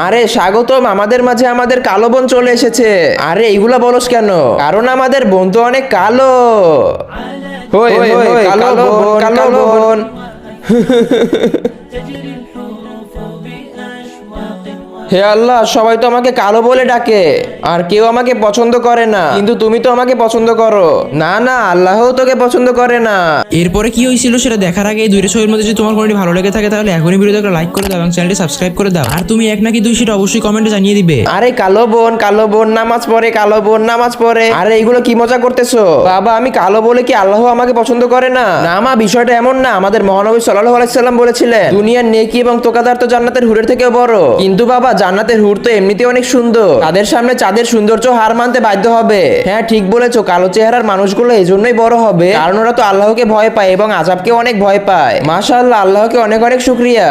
আরে স্বাগতম, আমাদের মাঝে আমাদের কালো বোন চলে এসেছে। আরে এইগুলা বলস কেন? কারণ আমাদের বোন তো অনেক কালো। হই হই হই, কালো বোন, কালো বোন। হে আল্লাহ, সবাই তো আমাকে কালো বলে ডাকে, আর কেউ আমাকে পছন্দ করে না, কিন্তু তুমি তো আমাকে পছন্দ করো। না না, আল্লাহও তোকে পছন্দ করে না। এরপরে কি হয়েছিল সেটা দেখার আগে এই দুইটা ছবির মধ্যে যদি তোমার কোনটি ভালো লেগে থাকে তাহলে এখনই ভিডিওতে একটা লাইক করে দাও এবং চ্যানেলটি সাবস্ক্রাইব করে দাও। আর তুমি এক নাকি দুই সেটা অবশ্যই কমেন্টে জানিয়ে দিবে। আরে কালো বোন নামাজ পড়ে, কালো বোন নামাজ পড়ে। আরে এইগুলো কি মজা করতেছো? বাবা, আমি কালো বলে কি আল্লাহ আমাকে পছন্দ করে না? না মা, বিষয়টা এমন না। আমাদের মহানবী সাল্লাল্লাহু আলাইহি সাল্লাম বলেছিলেন, দুনিয়ার নেকি এবং তোকাদার তো জান্নাতের হুরের থেকেও বড়। কিন্তু বাবা, জান্নাতের হুর তো এমনিতে অনেক সুন্দর, তাদের সামনে চাঁদের সৌন্দর্য হার মানতে বাধ্য হবে। হ্যাঁ ঠিক বলেছো, কালো চেহারার মানুষগুলো এজন্যই বড় হবে কারণ ওরা তো আল্লাহকে ভয় পায় এবং আযাবকে অনেক ভয় পায়। মাশাআল্লাহ, আল্লাহকে অনেক অনেক শুকরিয়া।